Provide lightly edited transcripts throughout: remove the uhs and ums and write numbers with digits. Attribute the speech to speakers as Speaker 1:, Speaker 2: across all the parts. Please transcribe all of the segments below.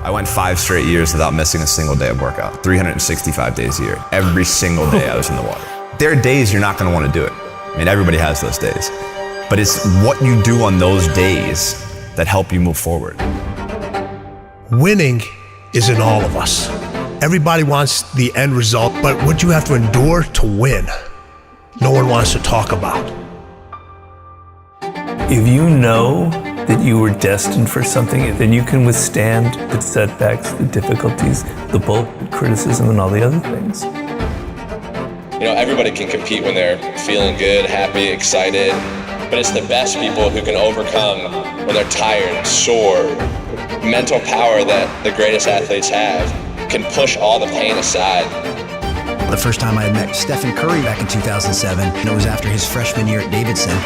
Speaker 1: I went 5 straight years without missing a single day of workout, 365 days a year. Every single day I was in the water. There are days you're not gonna wanna do it. I mean, everybody has those days. But it's what you do on those days that help you move forward.
Speaker 2: Winning is in all of us. Everybody wants the end result, but what you have to endure to win, no one wants to talk about.
Speaker 3: If you know that you were destined for something, then you can withstand the setbacks, the difficulties, the bullshit, criticism, and all the other things.
Speaker 4: You know, everybody can compete when they're feeling good, happy, excited, but it's the best people who can overcome when they're tired, sore. Mental power that the greatest athletes have can push all the pain aside.
Speaker 5: The first time I had met Stephen Curry back in 2007, and it was after his freshman year at Davidson,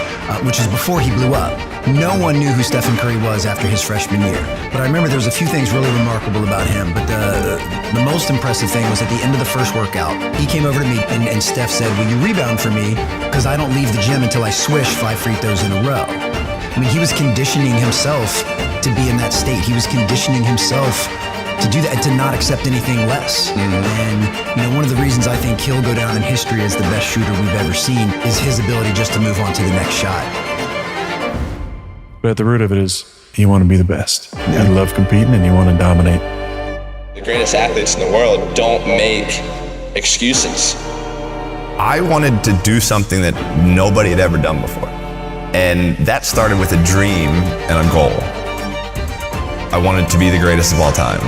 Speaker 5: which is before he blew up. No one knew who Stephen Curry was after his freshman year. But I remember there was a few things really remarkable about him. But the most impressive thing was at the end of the first workout, he came over to me and Steph said, "Will you rebound for me? Because I don't leave the gym until I swish 5 free throws in a row." I mean, he was conditioning himself to be in that state. He was conditioning himself to do that, to not accept anything less. And you know, one of the reasons I think he'll go down in history as the best shooter we've ever seen is his ability just to move on to the next shot.
Speaker 6: But at the root of it is you want to be the best. You love competing and you want to dominate.
Speaker 4: The greatest athletes in the world don't make excuses.
Speaker 1: I wanted to do something that nobody had ever done before. And that started with a dream and a goal. I wanted to be the greatest of all time.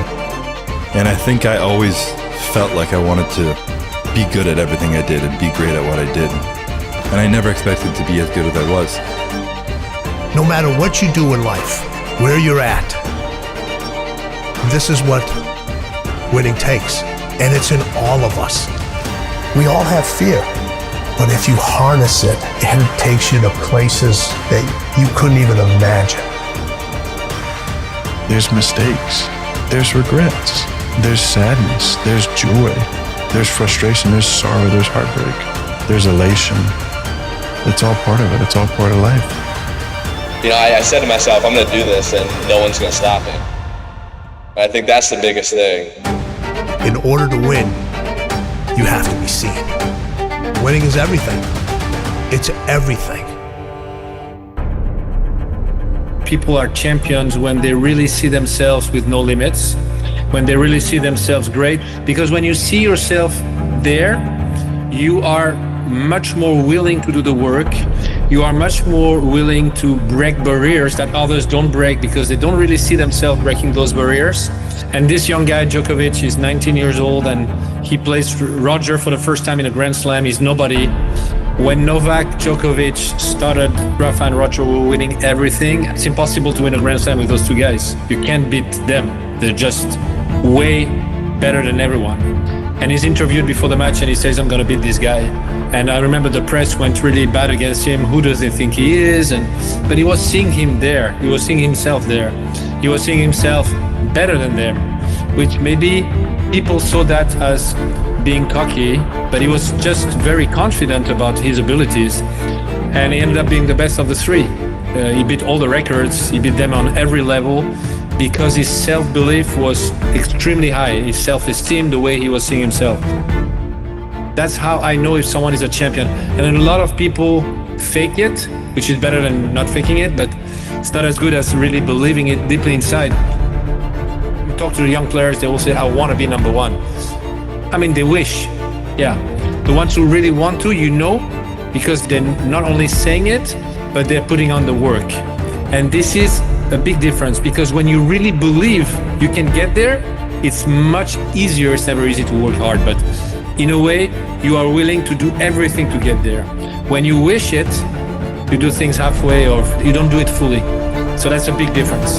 Speaker 7: And I think I always felt like I wanted to be good at everything I did and be great at what I did. And I never expected to be as good as I was.
Speaker 2: No matter what you do in life, where you're at, this is what winning takes. And it's in all of us. We all have fear, but if you harness it, it takes you to places that you couldn't even imagine.
Speaker 6: There's mistakes, there's regrets, there's sadness, there's joy, there's frustration, there's sorrow, there's heartbreak, there's elation. It's all part of it, it's all part of life.
Speaker 4: You know, I said to myself, I'm gonna do this and no one's gonna stop me. I think that's the biggest thing.
Speaker 2: In order to win, you have to be seen. Winning is everything. It's everything.
Speaker 8: People are champions when they really see themselves with no limits, when they really see themselves great. Because when you see yourself there, you are much more willing to do the work. You are much more willing to break barriers that others don't break because they don't really see themselves breaking those barriers. And this young guy, Djokovic, is 19 years old and he plays Roger for the first time in a Grand Slam. He's nobody. When Novak Djokovic started, Rafa and Roger were winning everything. It's impossible to win a Grand Slam with those two guys. You can't beat them. They're just way better than everyone. And he's interviewed before the match and he says, I'm gonna beat this guy. And I remember the press went really bad against him. Who does he think he is? But he was seeing him there. He was seeing himself there. He was seeing himself better than them, which maybe people saw that as being cocky, but he was just very confident about his abilities. And he ended up being the best of the three. He beat all the records. He beat them on every level because his self-belief was extremely high. His self-esteem, the way he was seeing himself. That's how I know if someone is a champion. And then a lot of people fake it, which is better than not faking it, but it's not as good as really believing it deeply inside. You talk to the young players, they will say, I want to be number one. I mean, they wish, yeah. The ones who really want to, you know, because they're not only saying it, but they're putting on the work. And this is a big difference because when you really believe you can get there, it's much easier. It's never easy to work hard, but in a way, you are willing to do everything to get there. When you wish it, you do things halfway or you don't do it fully. So that's a big difference.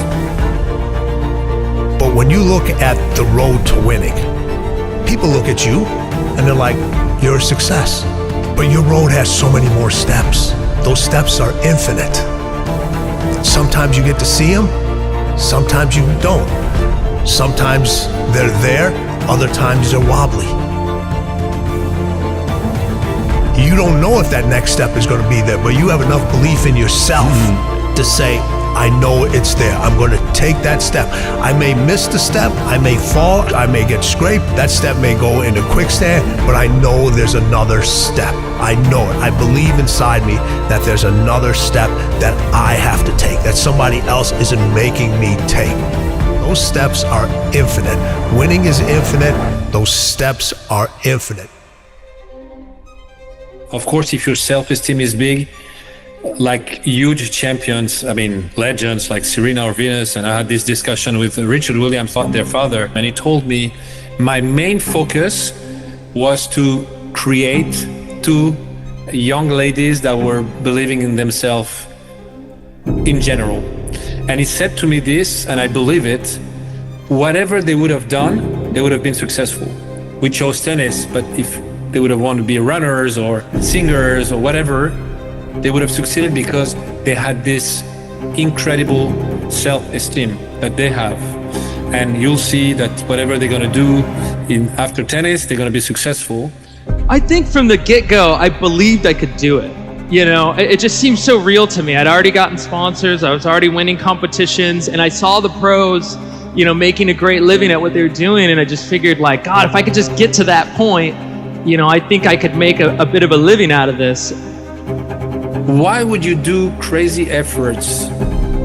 Speaker 2: But when you look at the road to winning, people look at you and they're like, you're a success. But your road has so many more steps. Those steps are infinite. Sometimes you get to see them, sometimes you don't. Sometimes they're there, other times they're wobbly. You don't know if that next step is going to be there, but you have enough belief in yourself to say, I know it's there. I'm going to take that step. I may miss the step. I may fall. I may get scraped. That step may go into quicksand, but I know there's another step. I know it. I believe inside me that there's another step that I have to take, that somebody else isn't making me take. Those steps are infinite. Winning is infinite. Those steps are infinite.
Speaker 8: Of course, if your self-esteem is big, like huge champions, I mean, legends like Serena or Venus, and I had this discussion with Richard Williams, their father, and he told me my main focus was to create two young ladies that were believing in themselves in general. And he said to me this, and I believe it, whatever they would have done, they would have been successful. We chose tennis, but if they would have wanted to be runners or singers or whatever, they would have succeeded because they had this incredible self-esteem that they have. And you'll see that whatever they're going to do after tennis, they're going to be successful.
Speaker 9: I think from the get-go, I believed I could do it. You know, it just seemed so real to me. I'd already gotten sponsors, I was already winning competitions, and I saw the pros, you know, making a great living at what they were doing, and I just figured, like, God, if I could just get to that point, you know, I think I could make a bit of a living out of this.
Speaker 8: Why would you do crazy efforts,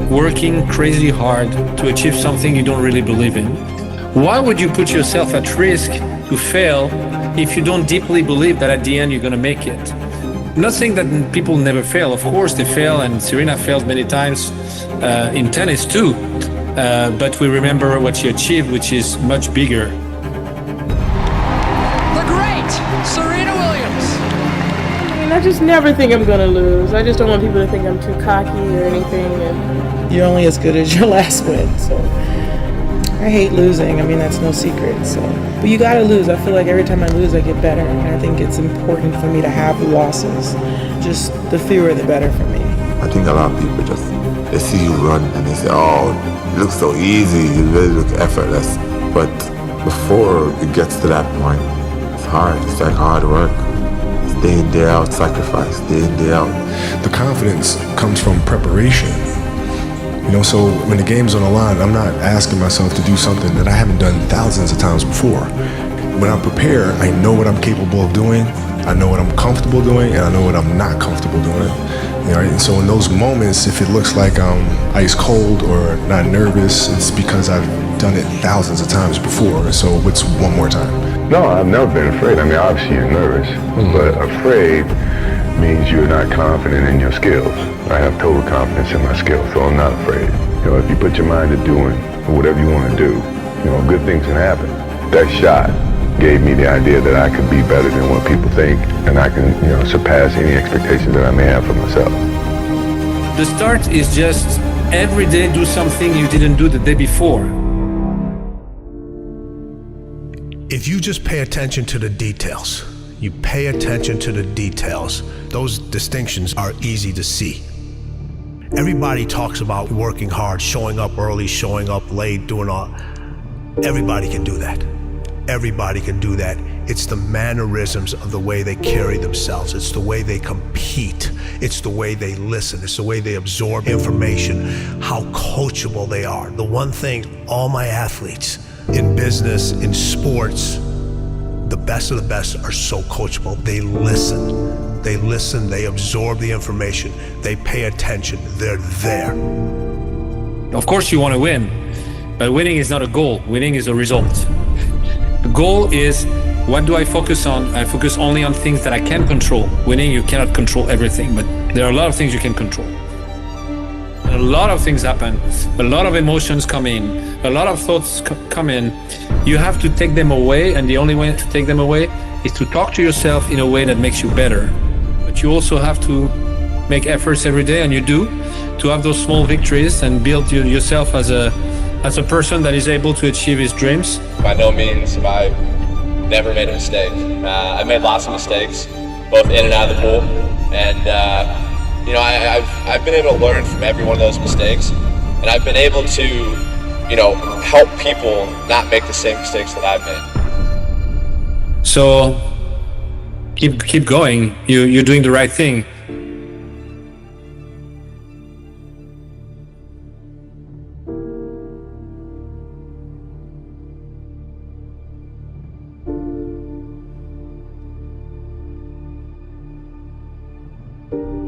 Speaker 8: working crazy hard to achieve something you don't really believe in? Why would you put yourself at risk to fail if you don't deeply believe that at the end you're going to make it? Not saying that people never fail. Of course they fail, and Serena failed many times in tennis too. But we remember what she achieved, which is much bigger.
Speaker 10: The great Serena Williams.
Speaker 11: I just never think I'm gonna lose. I just don't want people to think I'm too cocky or anything. And you're only as good as your last win. So I hate losing. I mean, that's no secret. So, but you gotta lose. I feel like every time I lose, I get better. And I think it's important for me to have losses. Just the fewer, the better for me.
Speaker 12: I think a lot of people they see you run and they say, "Oh, it looks so easy. You really look effortless." But before it gets to that point, it's hard. It's like hard work. Day in, day out, sacrifice, day in, day out.
Speaker 13: The confidence comes from preparation. You know, so when the game's on the line, I'm not asking myself to do something that I haven't done thousands of times before. When I'm prepared, I know what I'm capable of doing, I know what I'm comfortable doing, and I know what I'm not comfortable doing. You know, and so in those moments, if it looks like I'm ice cold or not nervous, it's because I've done it thousands of times before, so it's one more time.
Speaker 14: No, I've never been afraid. I mean, obviously you're nervous, but afraid means you're not confident in your skills. I have total confidence in my skills, so I'm not afraid. You know, if you put your mind to doing whatever you want to do, you know, good things can happen. That shot gave me the idea that I could be better than what people think, and I can, you know, surpass any expectations that I may have for myself.
Speaker 8: The start is just every day do something you didn't do the day before.
Speaker 2: If you just pay attention to the details, you pay attention to the details, those distinctions are easy to see. Everybody talks about working hard, showing up early, showing up late, doing all. Everybody can do that. Everybody can do that. It's the mannerisms of the way they carry themselves. It's the way they compete. It's the way they listen. It's the way they absorb information, how coachable they are. The one thing, all my athletes in business, in sports, the best of the best are so coachable. They listen. They listen, they absorb the information, they pay attention, they're there.
Speaker 8: Of course you want to win, but winning is not a goal. Winning is a result. The goal is, what do I focus on? I focus only on things that I can control. Winning, you cannot control everything, but there are a lot of things you can control. And a lot of things happen. A lot of emotions come in. A lot of thoughts come in. You have to take them away, and the only way to take them away is to talk to yourself in a way that makes you better. But you also have to make efforts every day, and you do, to have those small victories and build yourself as a person that is able to achieve his dreams.
Speaker 4: By no means have I never made a mistake. I've made lots of mistakes, both in and out of the pool. And you know, I've been able to learn from every one of those mistakes, and I've been able to, you know, help people not make the same mistakes that I've made.
Speaker 8: So keep going. You're doing the right thing.
Speaker 15: you.